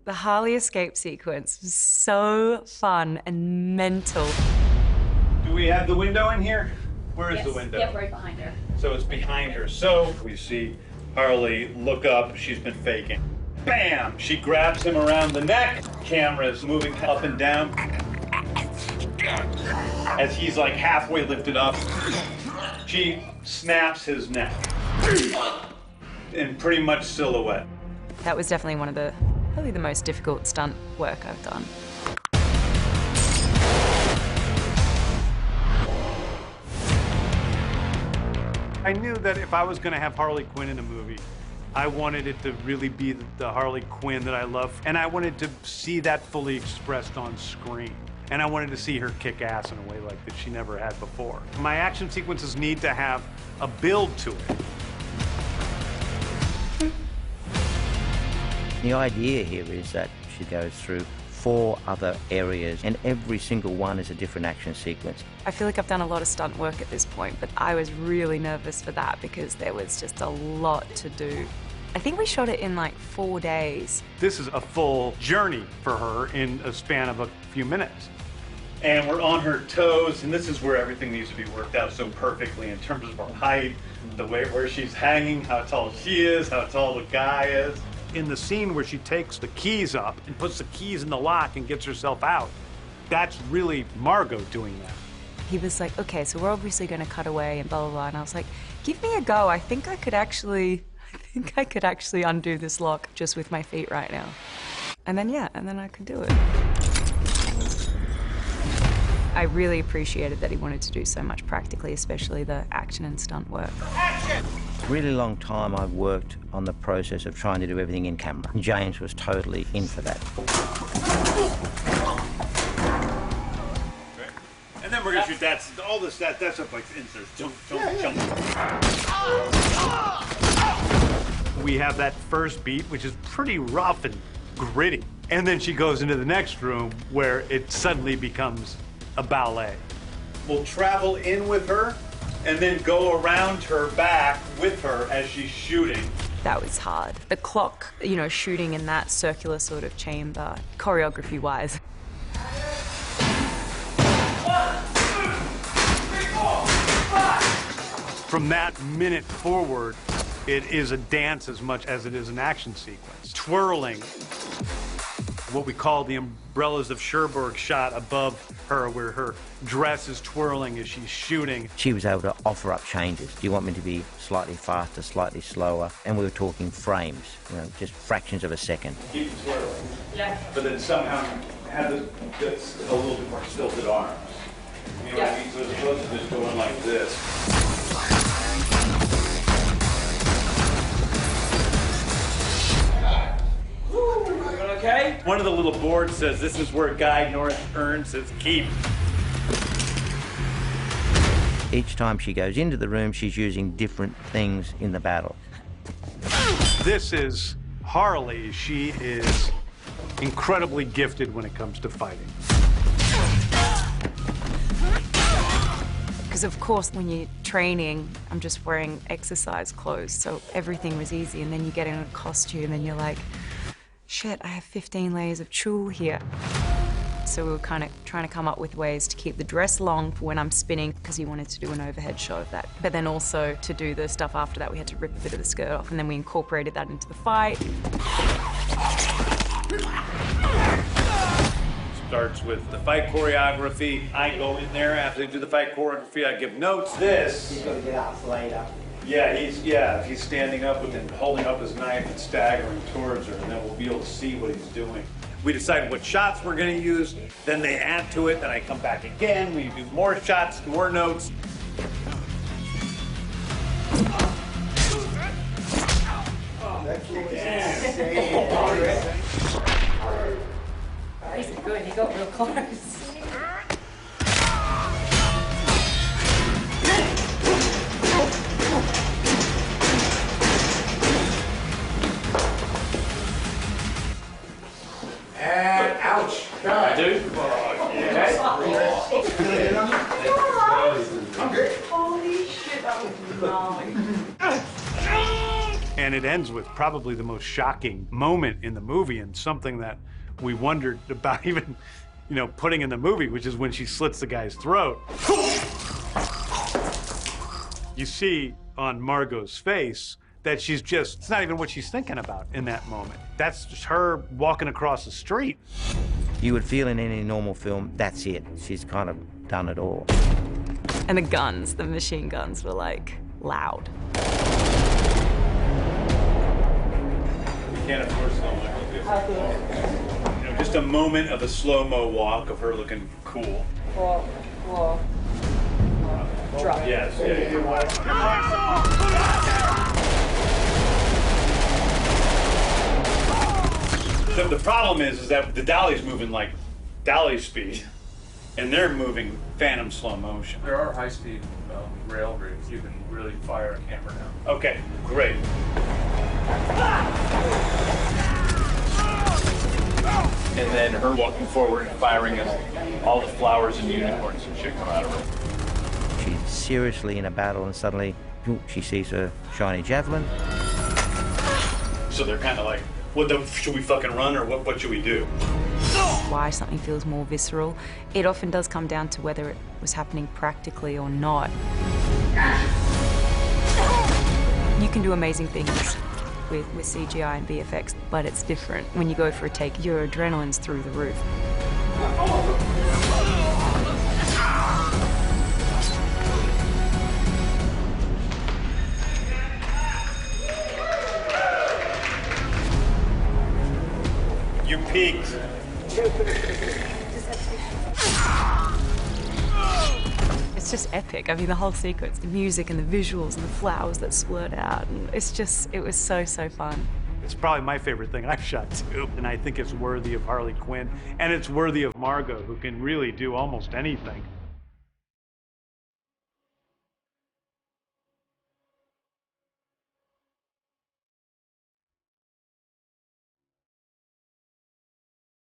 The Harley escape sequence was so fun and mental. Do we have the window in here? Where is the window? Yep, right behind her. So it's behind her. So we see Harley look up. She's been faking. Bam! She grabs him around the neck. Camera's moving up and down. As he's like halfway lifted up, she snaps his neck. In pretty much silhouette. That was definitely one of the, probably the most difficult stunt work I've done. I knew that if I was going to have Harley Quinn in a movie, I wanted it to really be the Harley Quinn that I love, and I wanted to see that fully expressed on screen. And I wanted to see her kick ass in a way like that she never had before. My action sequences need to have a build to it. The idea here is that she goes through 4 other areas, and every single one is a different action sequence. I feel like I've done a lot of stunt work at this point, but I was really nervous for that because there was just a lot to do. I think we shot it in like 4 days. This is a full journey for her in a span of a few minutes. And we're on her toes, and this is where everything needs to be worked out so perfectly in terms of her height, the way where she's hanging, how tall she is, how tall the guy is. In the scene where she takes the keys up and puts the keys in the lock and gets herself out, that's really Margot doing that. He was like, okay, so we're obviously going to cut away and blah, blah, blah. And I was like, give me a go. I think I could actually undo this lock just with my feet right now. And then, yeah, and then I could do it. I really appreciated that he wanted to do so much practically, especially the action and stunt work. A really long time I've worked on the process of trying to do everything in camera. James was totally in for that. And then we're gonna shoot that, all this, that's up like inserts. Jump. We have that first beat, which is pretty rough and gritty. And then she goes into the next room where it suddenly becomes a ballet. We'll travel in with her and then go around her back with her as she's shooting. That was hard. The clock, you know, shooting in that circular sort of chamber, choreography-wise. 1, 2, 3, 4, 5. From that minute forward, it is a dance as much as it is an action sequence. Twirling, what we call the umbrellas of Cherbourg shot above her, where her dress is twirling as she's shooting. She was able to offer up changes. Do you want me to be slightly faster, slightly slower? And we were talking frames, you know, just fractions of a second. Keep twirling. Yeah. But then somehow have a little bit more stilted arms. You know what I mean? So as opposed to just going like this. Okay. One of the little boards says this is where Guy North earns his keep. Each time she goes into the room, she's using different things in the battle. This is Harley. She is incredibly gifted when it comes to fighting. Because of course, when you're training, I'm just wearing exercise clothes, so everything was easy. And then you get in a costume and you're like, shit, I have 15 layers of tulle here. So we were kind of trying to come up with ways to keep the dress long for when I'm spinning, because he wanted to do an overhead shot of that. But then also to do the stuff after that, we had to rip a bit of the skirt off, and then we incorporated that into the fight. Starts with the fight choreography. I go in there after they do the fight choreography. I give notes. This. He's got to get up later. Yeah, he's standing up and then holding up his knife and staggering towards her, and then we'll be able to see what he's doing. We decide what shots we're going to use, then they add to it, then I come back again, we do more shots, more notes. He's good, he got real close. And ouch. I do. Okay. I'm good. Holy shit, that was gnarly. And it ends with probably the most shocking moment in the movie, and something that we wondered about even, you know, putting in the movie, which is when she slits the guy's throat. You see on Margot's face that she's just, it's not even what she's thinking about in that moment. That's just her walking across the street. You would feel in any normal film, that's it. She's kind of done it all. And the guns, the machine guns, were like loud. You can't afford slow-mo. You know, just a moment of a slow-mo walk of her looking cool. Whoa, whoa. Drop. Yes. The problem is that the dolly's moving like dolly speed, and they're moving phantom slow motion. There are high-speed rail rigs. You can really fire a camera down. Okay, great. And then her walking forward and firing as all the flowers and unicorns and shit come out of her. She's seriously in a battle, and suddenly she sees a shiny javelin. So they're kind of like, should we fucking run, or what should we do? Why something feels more visceral, it often does come down to whether it was happening practically or not. You can do amazing things with CGI and VFX, but it's different. When you go for a take, your adrenaline's through the roof. You peaked. It's just epic. I mean, the whole sequence, the music and the visuals and the flowers that splurt out, and it was so fun. It's probably my favorite thing I've shot too, and I think it's worthy of Harley Quinn, and it's worthy of Margot, who can really do almost anything.